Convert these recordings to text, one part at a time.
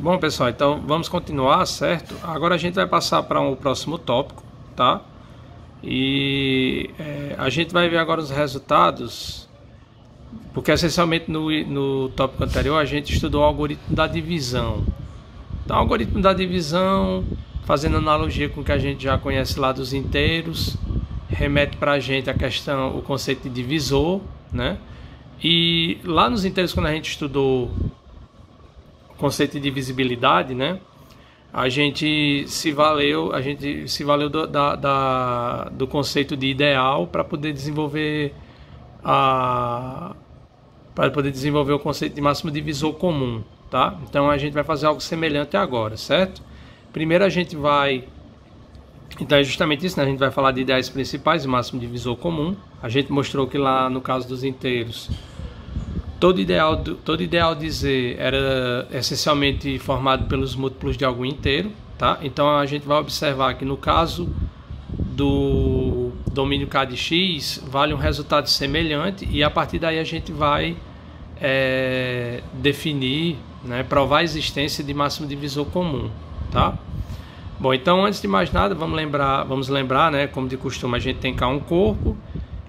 Bom, pessoal, então vamos continuar, certo? Agora a gente vai passar para o próximo tópico, tá? E a gente vai ver agora os resultados, porque essencialmente no tópico anterior a gente estudou o algoritmo da divisão. Então, o algoritmo da divisão, fazendo analogia com o que a gente já conhece lá dos inteiros, remete para a gente a questão, o conceito de divisor, né? E lá nos inteiros, quando a gente estudou o conceito de divisibilidade, né? A gente se valeu do conceito de ideal para poder desenvolver o conceito de máximo divisor comum, tá? Então a gente vai fazer algo semelhante agora, certo? Primeiro a gente vai, então é justamente isso, né? A gente vai falar de ideais principais e máximo divisor comum. A gente mostrou que lá no caso dos inteiros, todo ideal de Z era essencialmente formado pelos múltiplos de algum inteiro, tá? Então a gente vai observar que no caso do domínio K de X vale um resultado semelhante, e a partir daí a gente vai definir, né, provar a existência de máximo divisor comum, tá? Bom, então antes de mais nada vamos lembrar, né, como de costume, a gente tem cá um corpo,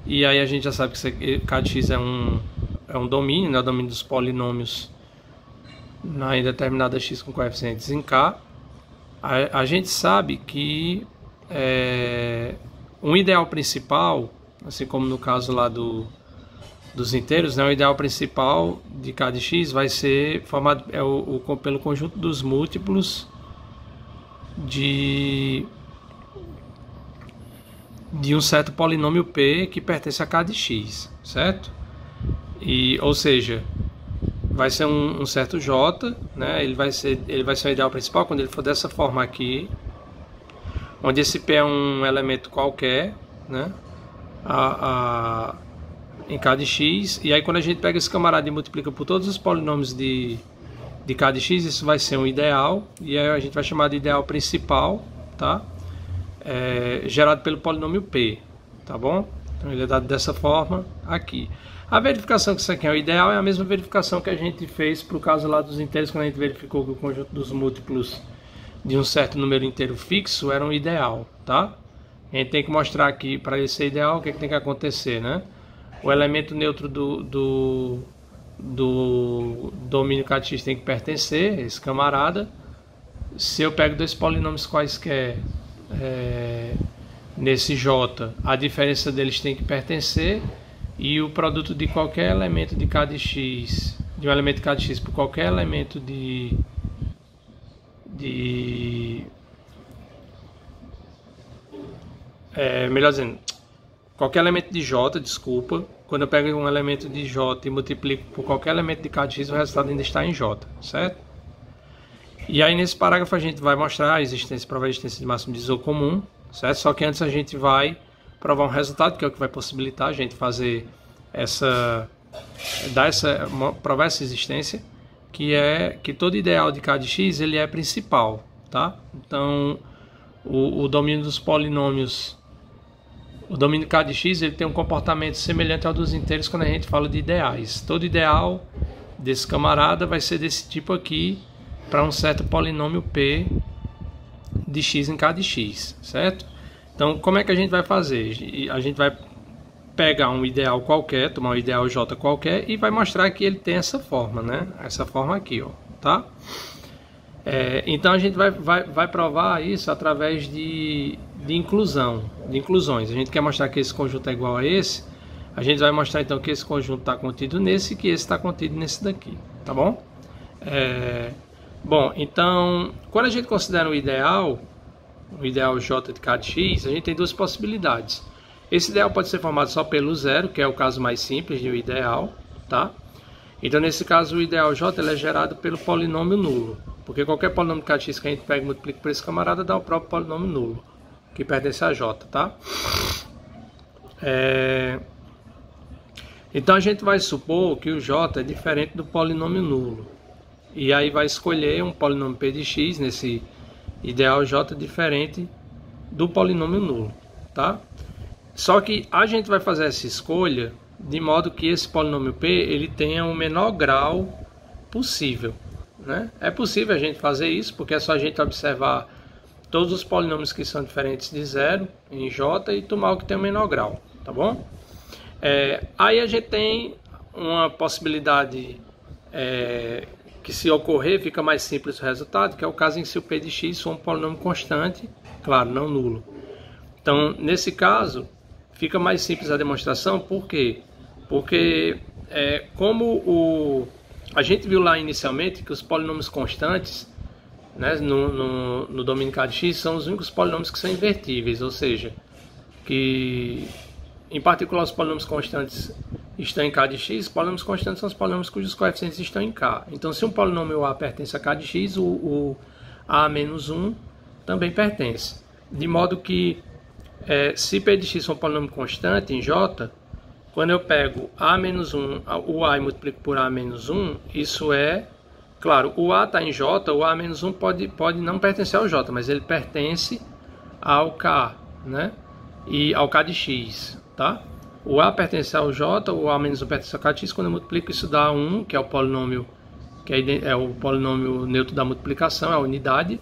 e aí a gente já sabe que K de X é um domínio, né, o domínio dos polinômios na indeterminada x com coeficientes em K. A gente sabe que um ideal principal, assim como no caso lá dos inteiros, né, o ideal principal de K de X vai ser formado pelo conjunto dos múltiplos de um certo polinômio P que pertence a K de X, certo? Ou seja, vai ser um certo J, né? Ele vai ser o ideal principal quando ele for dessa forma aqui, onde esse P é um elemento qualquer, né? Em K de X, e aí quando a gente pega esse camarada e multiplica por todos os polinômios de K de X, isso vai ser um ideal, e aí a gente vai chamar de ideal principal, tá? Gerado pelo polinômio P, tá bom? Então ele é dado dessa forma aqui. A verificação que isso aqui é o ideal é a mesma verificação que a gente fez para o caso lá dos inteiros, quando a gente verificou que o conjunto dos múltiplos de um certo número inteiro fixo era um ideal, tá? A gente tem que mostrar aqui, para ele ser ideal, o que tem que acontecer, né? O elemento neutro do domínio K de X tem que pertencer, esse camarada. Se eu pego dois polinômios quaisquer nesse J, a diferença deles tem que pertencer, e o produto de qualquer elemento de K de X, de um elemento K de X por qualquer elemento melhor dizendo, qualquer elemento de J, desculpa, quando eu pego um elemento de J e multiplico por qualquer elemento de K de X, o resultado ainda está em J, certo? E aí nesse parágrafo a gente vai mostrar provar a existência de máximo divisor comum, certo? Só que antes a gente vai provar um resultado, que é o que vai possibilitar a gente fazer provar essa existência, que é que todo ideal de K de X ele é principal, tá? Então o domínio dos polinômios, o domínio K de X, ele tem um comportamento semelhante ao dos inteiros quando a gente fala de ideais. Todo ideal desse camarada vai ser desse tipo aqui para um certo polinômio P de X em K de X, certo? Então, como é que a gente vai fazer? A gente vai pegar um ideal qualquer, tomar um ideal J qualquer e vai mostrar que ele tem essa forma, né? Essa forma aqui, ó, tá? Então, a gente vai provar isso através de inclusões. A gente quer mostrar que esse conjunto é igual a esse. A gente vai mostrar, então, que esse conjunto está contido nesse e que esse está contido nesse daqui, tá bom? Bom, então, quando a gente considera o ideal J de K de X, a gente tem duas possibilidades. Esse ideal pode ser formado só pelo zero, que é o caso mais simples de um ideal, tá? Então, nesse caso, o ideal J ele é gerado pelo polinômio nulo, porque qualquer polinômio de K de X que a gente pega e multiplica por esse camarada dá o próprio polinômio nulo, que pertence a J, tá? Então, a gente vai supor que o J é diferente do polinômio nulo, e aí vai escolher um polinômio P de X nesse ideal J diferente do polinômio nulo, tá? Só que a gente vai fazer essa escolha de modo que esse polinômio P ele tenha o menor grau possível. né? É possível a gente fazer isso, porque é só a gente observar todos os polinômios que são diferentes de zero em J e tomar o que tem o menor grau, tá bom? Aí a gente tem uma possibilidade que, se ocorrer, fica mais simples o resultado, que é o caso em que o P de x for um polinômio constante, claro, não nulo. Então, nesse caso, fica mais simples a demonstração. Por quê? Porque como a gente viu lá inicialmente que os polinômios constantes, né, no domínio K de x são os únicos polinômios que são invertíveis, ou seja, que em particular os polinômios constantes estão em K de x. Polinômios constantes são os polinômios cujos coeficientes estão em K. Então, se um polinômio A pertence a K de x, o A menos 1 também pertence. De modo que, se P de x for um polinômio constante em J, quando eu pego A menos 1, o A, e multiplico por A menos 1, isso é... Claro, o A está em J, o A menos 1 pode não pertencer ao J, mas ele pertence ao K, né? E ao K de x, tá? O A pertence ao J, o A menos 1 pertence ao K de x. Quando eu multiplico, isso dá 1, que é o polinômio, é o polinômio neutro da multiplicação, é a unidade,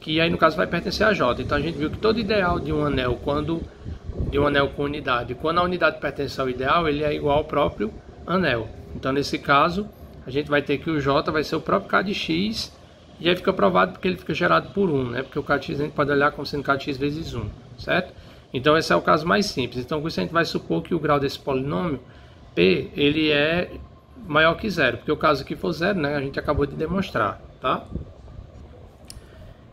que aí no caso vai pertencer a J. Então a gente viu que todo ideal de um anel, de um anel com unidade, quando a unidade pertence ao ideal, ele é igual ao próprio anel. Então nesse caso, a gente vai ter que o J vai ser o próprio K de x, e aí fica provado porque ele fica gerado por 1, né? Porque o K de x a gente pode olhar como sendo K de x vezes 1, certo? Então esse é o caso mais simples. Então com isso a gente vai supor que o grau desse polinômio P, ele é maior que zero, porque o caso aqui for zero, né, a gente acabou de demonstrar, tá?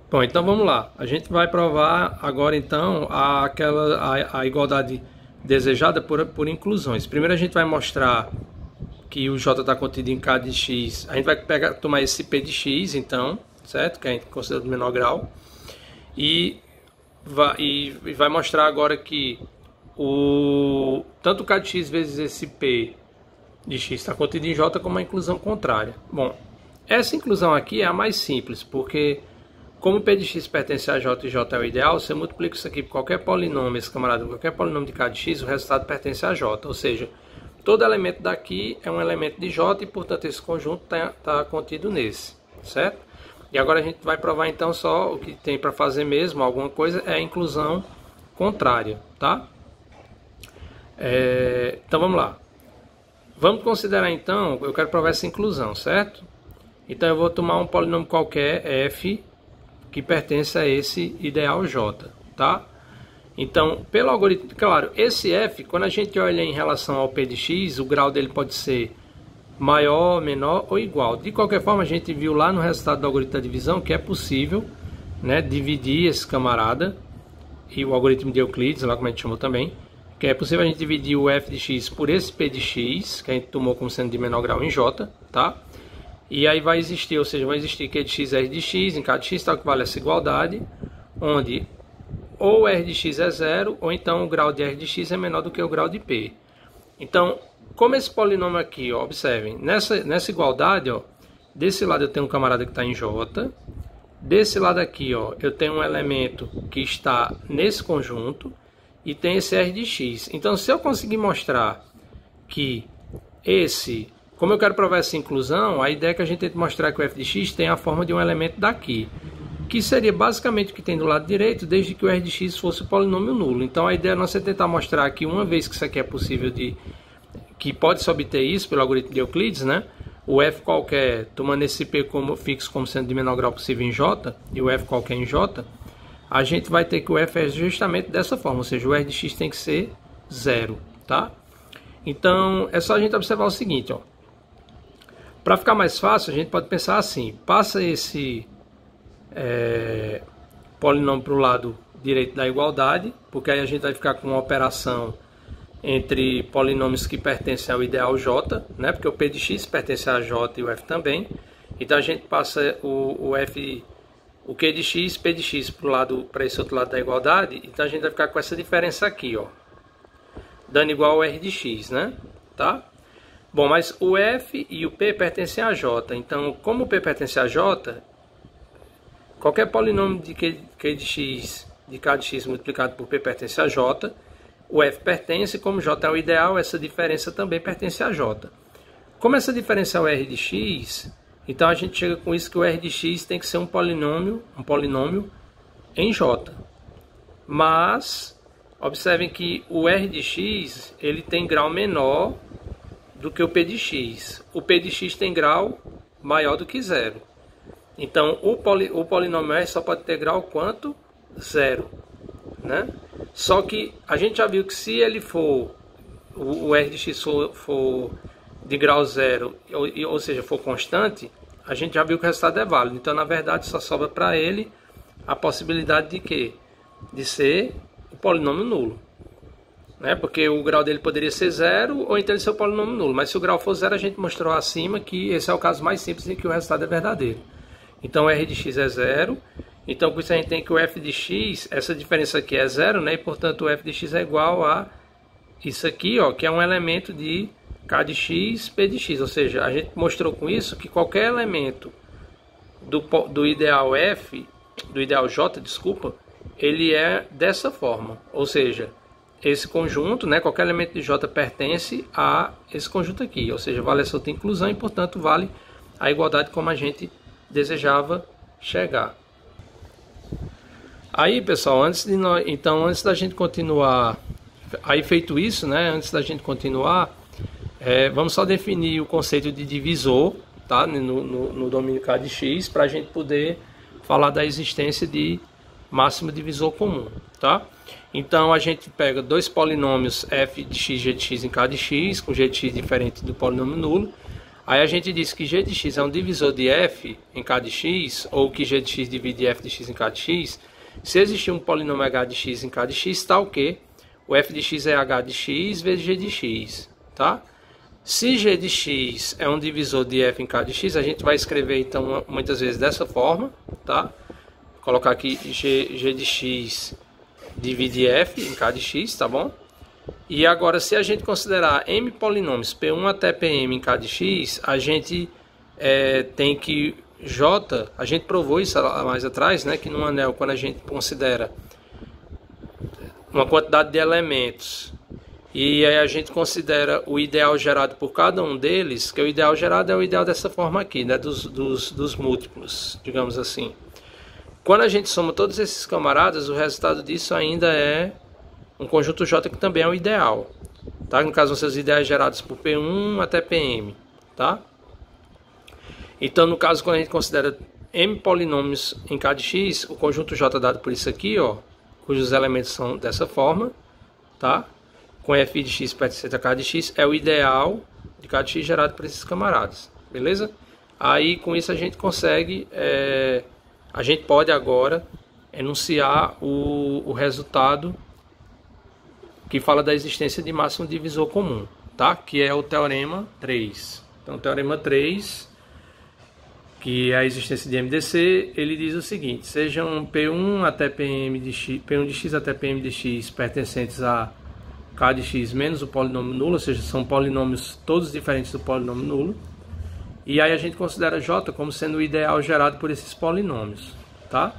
Bom, então vamos lá. A gente vai provar agora então a igualdade desejada por inclusões. Primeiro a gente vai mostrar que o J está contido em K de x. A gente vai tomar esse P de x, então, certo? Que a gente considera do menor grau. E vai mostrar agora que tanto o K de x vezes esse P de x está contido em J como a inclusão contrária. Bom, essa inclusão aqui é a mais simples, porque como P de x pertence a J e J é o ideal, você multiplica isso aqui por qualquer polinômio, esse camarada, qualquer polinômio de K de x, o resultado pertence a J. Ou seja, todo elemento daqui é um elemento de J e, portanto, esse conjunto está contido nesse, certo? E agora a gente vai provar então só o que tem para fazer mesmo, alguma coisa, é a inclusão contrária, tá? Então vamos lá. Vamos considerar então, eu quero provar essa inclusão, certo? Então eu vou tomar um polinômio qualquer, f, que pertence a esse ideal J, tá? Então, pelo algoritmo, claro, esse f, quando a gente olha em relação ao P de x, o grau dele pode ser maior, menor ou igual. De qualquer forma, a gente viu lá no resultado do algoritmo da divisão que é possível, né, dividir esse camarada, e o algoritmo de Euclides, lá como a gente chamou também, que é possível a gente dividir o f de x por esse P de x, que a gente tomou como sendo de menor grau em J, tá? E aí vai existir, ou seja, vai existir Q de x é R de x, em K de x, tal que vale essa igualdade, onde ou R de x é zero, ou então o grau de R de x é menor do que o grau de P. Então, como esse polinômio aqui, ó, observem, nessa igualdade, ó, desse lado eu tenho um camarada que está em J, desse lado aqui, ó, eu tenho um elemento que está nesse conjunto, e tem esse R de x. Então, se eu conseguir mostrar que como eu quero provar essa inclusão, a ideia é que a gente tem que mostrar que o f de x tem a forma de um elemento daqui, que seria basicamente o que tem do lado direito, desde que o r de x fosse o polinômio nulo. Então a ideia é nossa tentar mostrar que uma vez que isso aqui é possível que pode se obter isso pelo algoritmo de Euclides, né? O f qualquer, tomando esse p como fixo como sendo de menor grau possível em J, e o f qualquer em J, a gente vai ter que o f é justamente dessa forma, ou seja, o r de x tem que ser zero, tá? Então é só a gente observar o seguinte, ó. Para ficar mais fácil, a gente pode pensar assim, passa esse polinômio para o lado direito da igualdade, porque aí a gente vai ficar com uma operação entre polinômios que pertencem ao ideal J, né? Porque o P de x pertence a J e o f também. Então a gente passa o Q de x, P de x para esse outro lado da igualdade, então a gente vai ficar com essa diferença aqui, ó, dando igual ao R de x, né? Tá? Bom, mas o f e o p pertencem a J, então como o p pertence a J, qualquer polinômio de Q de x, de K de x multiplicado por p pertence a J, o f pertence, como J é o ideal, essa diferença também pertence a J. Como essa diferença é o R de x, Então a gente chega com isso que o R de x tem que ser um polinômio em J. Mas observem que o R de x ele tem grau menor do que o P de x. O P de x tem grau maior do que 0. Então o polinômio R só pode ter grau quanto? 0. Né? Só que a gente já viu que se ele for, o R de x for de grau 0, ou seja, for constante, a gente já viu que o resultado é válido. Então, na verdade, só sobra para ele a possibilidade de quê? De ser o polinômio nulo. Né? Porque o grau dele poderia ser 0, ou então ele ser o polinômio nulo. Mas se o grau for 0, a gente mostrou acima que esse é o caso mais simples em que o resultado é verdadeiro. Então, R de x é 0. Então, com isso a gente tem que o f de x, essa diferença aqui é 0, né? E, portanto, o f de x é igual a isso aqui, ó, que é um elemento de k de x, p de x. Ou seja, a gente mostrou com isso que qualquer elemento do ideal f, do ideal j, desculpa, ele é dessa forma. Ou seja, esse conjunto, né, qualquer elemento de j pertence a esse conjunto aqui. Ou seja, vale essa outra inclusão e, portanto, vale a igualdade como a gente desejava chegar. Aí, pessoal, antes da gente continuar, aí feito isso, né, antes da gente continuar, vamos só definir o conceito de divisor, tá, no domínio K de x, para a gente poder falar da existência de máximo divisor comum, tá? Então a gente pega dois polinômios f de x, g de x em K de x, com g de x diferente do polinômio nulo. Aí a gente diz que g de x é um divisor de f em K de x, ou que g de x divide f de x em K de x, se existir um polinômio h de x em K de x, tal que o f de x é h de x vezes g de x, tá? Se g de x é um divisor de f em K de x, a gente vai escrever então muitas vezes dessa forma, tá? Colocar aqui g de x divide f em K de x, tá bom? E agora, se a gente considerar m polinômios P1 até Pm em K de x, a gente tem que J, a gente provou isso mais atrás, né, que num anel, quando a gente considera uma quantidade de elementos e aí a gente considera o ideal gerado por cada um deles, que o ideal gerado é o ideal dessa forma aqui, né, dos múltiplos, digamos assim. Quando a gente soma todos esses camaradas, o resultado disso ainda é um conjunto J que também é o ideal, tá? No caso, vão ser os ideais gerados por P1 até Pm, tá? Então, no caso, quando a gente considera m polinômios em K de x, o conjunto J dado por isso aqui, ó, cujos elementos são dessa forma, tá? Com f de x pertencente a K de x, é o ideal de K de x gerado por esses camaradas, beleza? Aí, com isso, a gente consegue, a gente pode agora enunciar o resultado que fala da existência de máximo divisor comum, tá? Que é o teorema 3. Então, o teorema 3, que é a existência de MDC, ele diz o seguinte: sejam P1 até Pm de x, P1 de x até Pm de x pertencentes a K de x menos o polinômio nulo, ou seja, são polinômios todos diferentes do polinômio nulo. E aí a gente considera J como sendo o ideal gerado por esses polinômios, tá?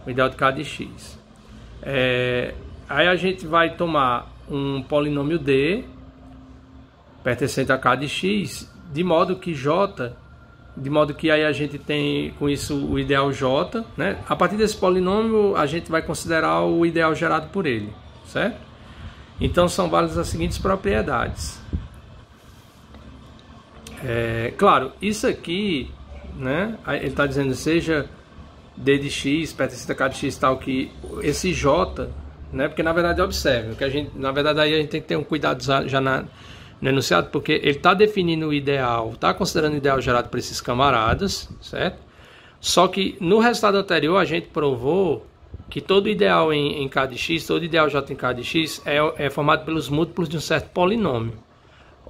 O ideal de K de x. Aí a gente vai tomar um polinômio D pertencente a K de x, de modo que aí a gente tem com isso o ideal J, né? A partir desse polinômio a gente vai considerar o ideal gerado por ele, certo? Então são válidas as seguintes propriedades. Claro, isso aqui, né? Ele está dizendo seja D de x pertencente a K de x tal que esse J, né? Porque na verdade observe que a gente, na verdade aí a gente tem que ter um cuidado já no enunciado, porque ele está definindo o ideal, está considerando o ideal gerado por esses camaradas, certo? Só que no resultado anterior a gente provou que todo ideal em K de x, todo ideal J em K de x é formado pelos múltiplos de um certo polinômio.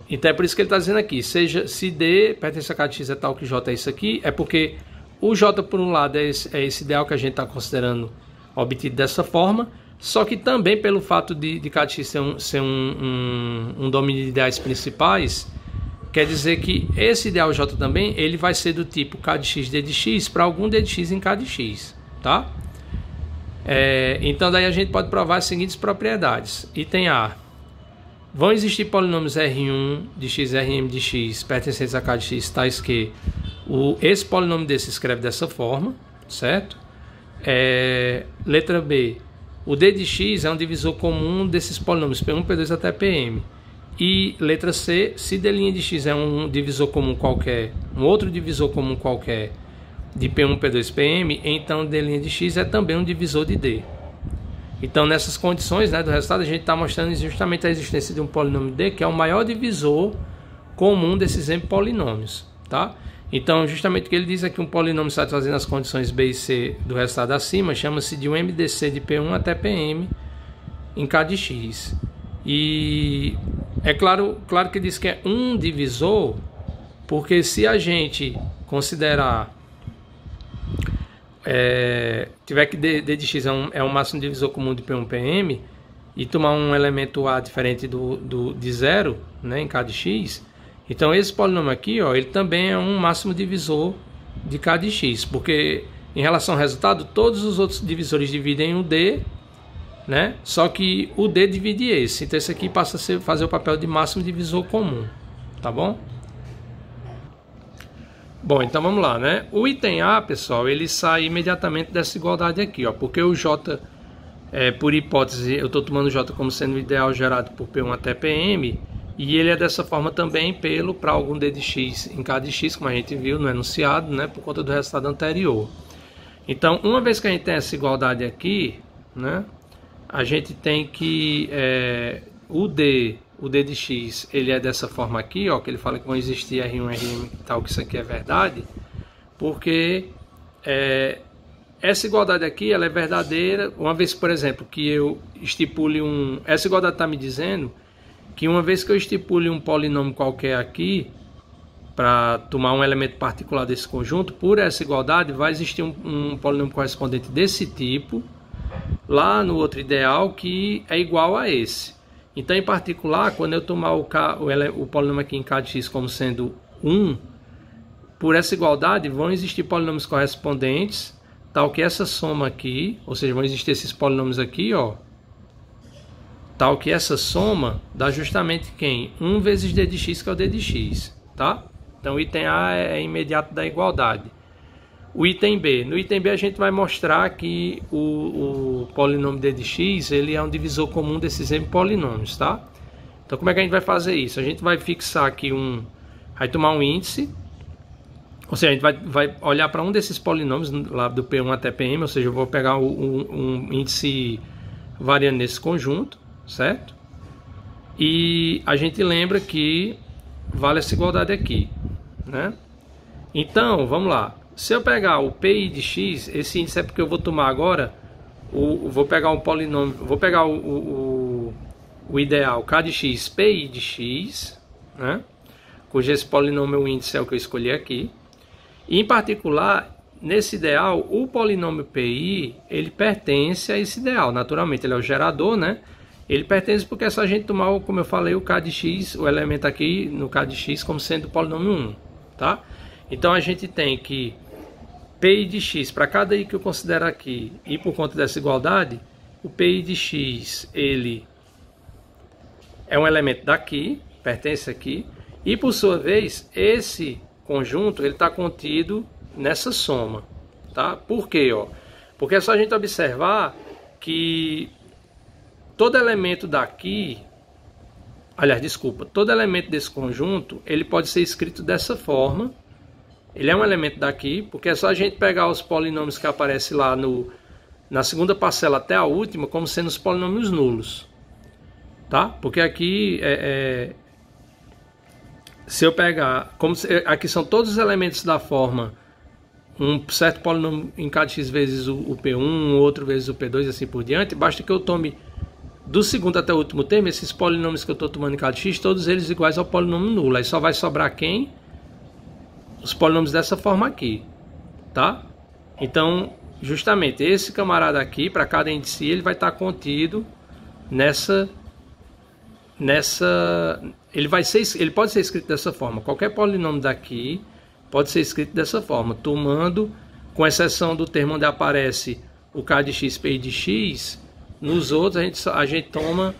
Então é por isso que ele está dizendo aqui, se D pertence a K de x é tal que J é isso aqui, é porque o J por um lado é esse ideal que a gente está considerando obtido dessa forma, só que também pelo fato de K de x ser um domínio de ideais principais, quer dizer que esse ideal J também ele vai ser do tipo K de x D de x para algum D de x em K de x, tá? Então daí a gente pode provar as seguintes propriedades. Item A: vão existir polinômios R1 de x, Rm de x pertencentes a K de x, tais que esse polinômio desse se escreve dessa forma, certo? Letra B, o D de x é um divisor comum desses polinômios P1, P2 até Pm. E letra C, se D' de x é um divisor comum qualquer, um outro divisor comum qualquer de P1, P2, Pm, então D' de x é também um divisor de D. Então, nessas condições, né, do resultado, a gente está mostrando justamente a existência de um polinômio D, que é o maior divisor comum desses M polinômios, tá? Então, justamente o que ele diz é que um polinômio satisfazendo as condições B e C do resultado acima chama-se de um MDC de P1 até Pm em K de x. E é claro que diz que é um divisor, porque se a gente considerar tiver que D de x é um máximo divisor comum de P1 Pm e tomar um elemento A diferente de zero, né, em K de x, então esse polinômio aqui, ó, ele também é um máximo divisor de K de x, porque em relação ao resultado, todos os outros divisores dividem o D, né, só que o D divide esse, então esse aqui passa a fazer o papel de máximo divisor comum, tá bom? Bom, então vamos lá, né? O item A, pessoal, ele sai imediatamente dessa igualdade aqui, ó, porque o J, por hipótese, eu estou tomando o J como sendo o ideal gerado por P1 até Pm, e ele é dessa forma também para algum D de x em K de x, como a gente viu no enunciado, né, por conta do resultado anterior. Então, uma vez que a gente tem essa igualdade aqui, né, a gente tem que o D de x, ele é dessa forma aqui, ó, que ele fala que vão existir R1, Rm e tal, que isso aqui é verdade, porque essa igualdade aqui, ela é verdadeira, uma vez, por exemplo, que eu estipule essa igualdade está me dizendo que uma vez que eu estipule um polinômio qualquer aqui, para tomar um elemento particular desse conjunto, por essa igualdade vai existir um polinômio correspondente desse tipo, lá no outro ideal, que é igual a esse. Então, em particular, quando eu tomar o polinômio aqui em K de x como sendo 1, por essa igualdade vão existir polinômios correspondentes, tal que essa soma aqui, ou seja, vão existir esses polinômios aqui, ó, tal que essa soma dá justamente quem? 1 vezes D de x, que é o D de x, tá? Então, o item A é imediato da igualdade. O item B. No item B a gente vai mostrar que o polinômio D de x, ele é um divisor comum desses M polinômios, tá? Então, como é que a gente vai fazer isso? A gente vai fixar aqui vai tomar um índice, ou seja, a gente vai olhar para um desses polinômios, lá do P1 até Pm, ou seja, eu vou pegar um índice variando nesse conjunto, certo? E a gente lembra que vale essa igualdade aqui, né? Então, vamos lá. Se eu pegar o Pi de x, esse índice é porque eu vou tomar agora, vou pegar um polinômio, vou pegar o ideal K de x, Pi de x, né? Cujo esse polinômio, o índice é o que eu escolhi aqui. E, em particular, nesse ideal, o polinômio Pi, ele pertence a esse ideal, naturalmente, ele é o gerador, né? Ele pertence porque é só a gente tomar, como eu falei, o K de x, o elemento aqui no K de x como sendo o polinômio 1, tá? Então a gente tem que Pi de x, para cada i que eu considero aqui, e por conta dessa igualdade, o Pi de x, ele é um elemento daqui, pertence aqui, e por sua vez, esse conjunto, ele está contido nessa soma, tá? Por quê, ó? Porque é só a gente observar que todo elemento daqui, aliás, desculpa, todo elemento desse conjunto, ele pode ser escrito dessa forma. Ele é um elemento daqui, porque é só a gente pegar os polinômios que aparecem lá na segunda parcela até a última, como sendo os polinômios nulos, tá? Porque aqui, se eu pegar, aqui são todos os elementos da forma, um certo polinômio em K de x vezes o P1, outro vezes o P2 e assim por diante, basta que eu tome do segundo até o último termo, esses polinômios que eu estou tomando em K de x, todos eles iguais ao polinômio nulo. Aí só vai sobrar quem? Os polinômios dessa forma aqui, tá? Então, justamente, esse camarada aqui, para cada índice, ele vai estar contido ele pode ser escrito dessa forma. Qualquer polinômio daqui pode ser escrito dessa forma, tomando, com exceção do termo onde aparece o K de x, Pi de x, nos outros a gente toma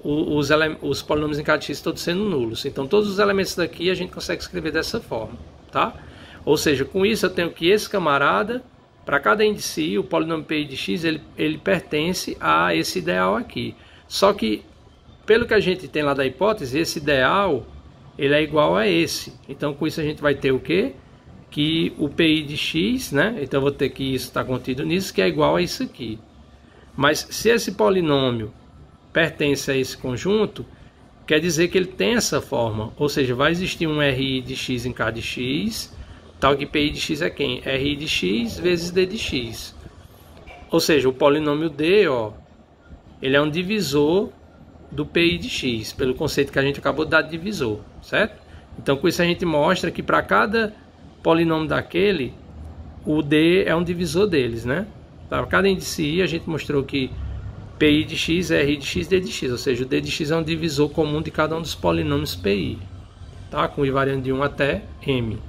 os polinômios em K de x todos sendo nulos. Então todos os elementos daqui a gente consegue escrever dessa forma, tá? Ou seja, com isso eu tenho que esse camarada, para cada índice I, o polinômio PI de x, ele pertence a esse ideal aqui. Só que, pelo que a gente tem lá da hipótese, esse ideal ele é igual a esse. Então, com isso a gente vai ter o quê? Que o PI de x, né? Então, eu vou ter que isso está contido nisso, que é igual a isso aqui. Mas, se esse polinômio pertence a esse conjunto, quer dizer que ele tem essa forma. Ou seja, vai existir um RI de x em K de x, tal que PI de x é quem? RI de x vezes D de x. Ou seja, o polinômio D, ó, ele é um divisor do PI de x, pelo conceito que a gente acabou de dar de divisor, certo? Então, com isso a gente mostra que para cada polinômio daquele, o D é um divisor deles, né? Para cada índice I, a gente mostrou que PI de x é RI de x, D de x, ou seja, o D de x é um divisor comum de cada um dos polinômios PI, tá? Com I variando de 1 até M.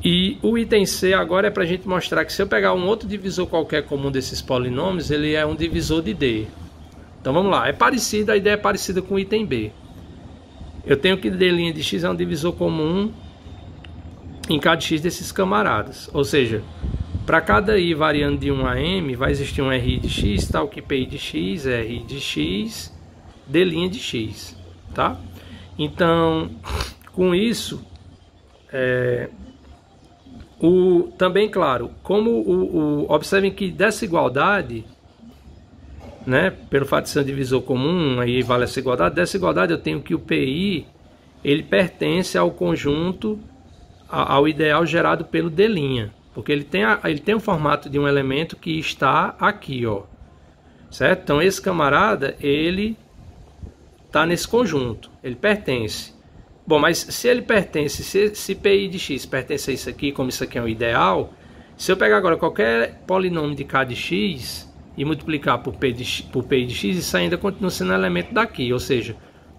E o item C agora é para a gente mostrar que se eu pegar um outro divisor qualquer comum desses polinômios, ele é um divisor de D. Então vamos lá, a ideia é parecida com o item B. Eu tenho que D' de x é um divisor comum em K de x desses camaradas. Ou seja, para cada I variando de 1 a M, vai existir um RI de x, tal que PI de x, RI de x, D' de x. Tá? Então, com isso, também, claro, como observem que dessa igualdade, né, pelo fato de ser um divisor comum, aí vale essa igualdade, dessa igualdade eu tenho que o PI, ele pertence ao conjunto, ao ideal gerado pelo D', porque ele tem o formato de um elemento que está aqui, ó, certo? Então esse camarada, ele está nesse conjunto, ele pertence. Bom, mas se ele pertence, se PI de x pertence a isso aqui, como isso aqui é um ideal, se eu pegar agora qualquer polinômio de K de x e multiplicar por PI de x, isso ainda continua sendo um elemento daqui, ou seja,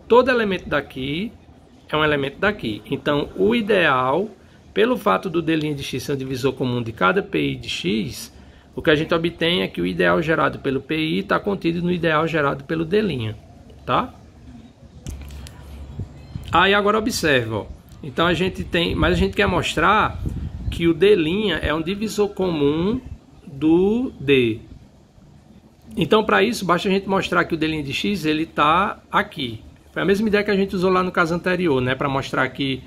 todo elemento daqui é um elemento daqui. Então, o ideal, pelo fato do D' de x ser um divisor comum de cada PI de x, o que a gente obtém é que o ideal gerado pelo PI está contido no ideal gerado pelo D', tá? Aí agora observa, ó. Então a gente tem, mas a gente quer mostrar que o D' é um divisor comum do D. Então para isso basta a gente mostrar que o D' de x ele está aqui. Foi a mesma ideia que a gente usou lá no caso anterior, né? Para mostrar que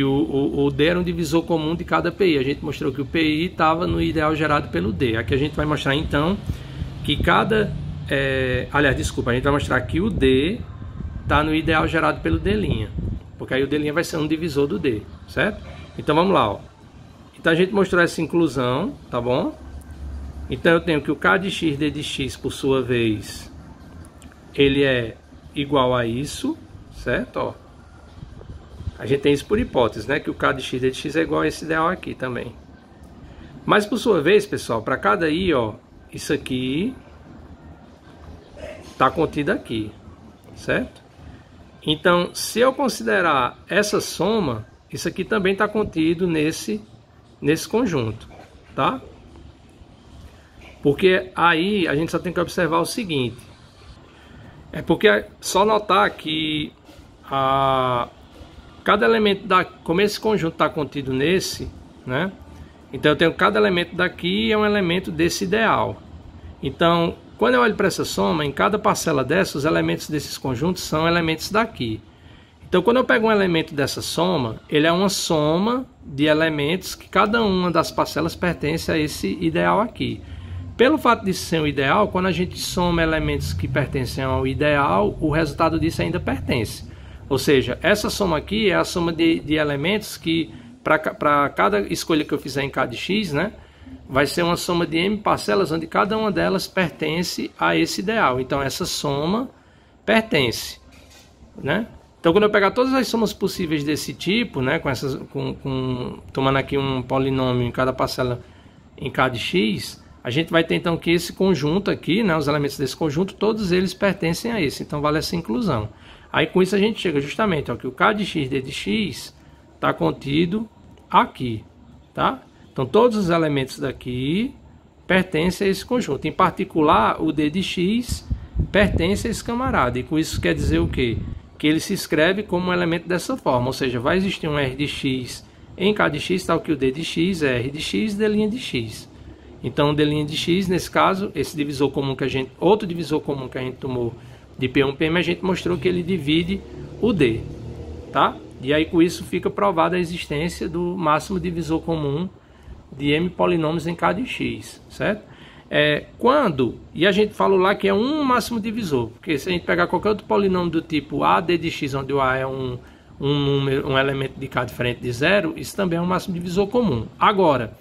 o D era um divisor comum de cada PI. A gente mostrou que o PI estava no ideal gerado pelo D. Aqui a gente vai mostrar então que cada... aliás, desculpa, a gente vai mostrar que o D está no ideal gerado pelo D', porque aí o D' vai ser um divisor do D, certo? Então vamos lá, ó. Então a gente mostrou essa inclusão, tá bom? Então eu tenho que o K de x, D de x, por sua vez, ele é igual a isso, certo? Ó. A gente tem isso por hipótese, né? Que o K de x, D de x é igual a esse ideal aqui também. Mas por sua vez, pessoal, para cada I, ó, isso aqui está contido aqui, certo? Então, se eu considerar essa soma, isso aqui também está contido nesse conjunto, tá? Porque aí a gente só tem que observar o seguinte. É porque só notar que cada elemento como esse conjunto está contido nesse, né? Então eu tenho cada elemento daqui é um elemento desse ideal. Então, quando eu olho para essa soma, em cada parcela dessa, os elementos desses conjuntos são elementos daqui. Então, quando eu pego um elemento dessa soma, ele é uma soma de elementos que cada uma das parcelas pertence a esse ideal aqui. Pelo fato de ser um ideal, quando a gente soma elementos que pertencem ao ideal, o resultado disso ainda pertence. Ou seja, essa soma aqui é a soma de elementos que, para cada escolha que eu fizer em K de x, né? Vai ser uma soma de m parcelas, onde cada uma delas pertence a esse ideal. Então, essa soma pertence, né? Então, quando eu pegar todas as somas possíveis desse tipo, né, tomando aqui um polinômio em cada parcela em K de x, a gente vai ter então que esse conjunto aqui, né, os elementos desse conjunto, todos eles pertencem a esse. Então, vale essa inclusão. Aí, com isso, a gente chega justamente ao que o K de x, D de x está contido aqui, tá? Então, todos os elementos daqui pertencem a esse conjunto. Em particular, o D de x pertence a esse camarada. E com isso quer dizer o quê? Que ele se escreve como um elemento dessa forma. Ou seja, vai existir um R de x Em K de x está o que o D de x é R de x, D' de x. Então, D' de x, nesse caso, esse divisor comum que a gente, outro divisor comum que a gente tomou de P1PM, a gente mostrou que ele divide o D, tá? E aí com isso fica provada a existência do máximo divisor comum de M polinômios em K de x, certo? E a gente falou lá que é um máximo divisor, porque se a gente pegar qualquer outro polinômio do tipo A, D de x, onde o A é um elemento de K diferente de zero, isso também é um máximo divisor comum. Agora,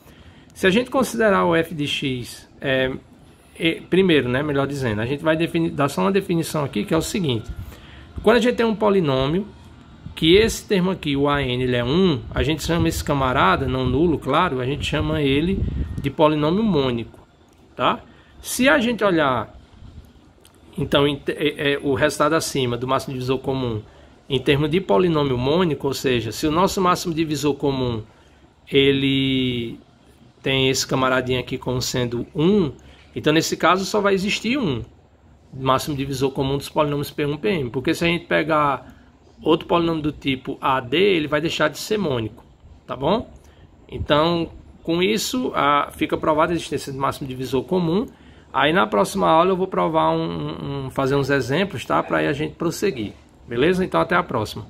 se a gente considerar o f de x, primeiro, né, melhor dizendo, a gente vai dar só uma definição aqui, que é o seguinte: quando a gente tem um polinômio, que esse termo aqui, o an, ele é 1, a gente chama esse camarada, não nulo, claro, a gente chama ele de polinômio mônico, tá? Se a gente olhar, então, o resultado acima do máximo divisor comum, em termos de polinômio mônico, ou seja, se o nosso máximo divisor comum, ele tem esse camaradinho aqui como sendo 1, então nesse caso só vai existir um máximo divisor comum dos polinômios P1, PM, porque se a gente pegar outro polinômio do tipo AD, ele vai deixar de ser mônico, tá bom? Então, com isso, fica provada a existência do máximo divisor comum. Aí na próxima aula eu vou provar fazer uns exemplos, tá? Para aí a gente prosseguir. Beleza? Então até a próxima.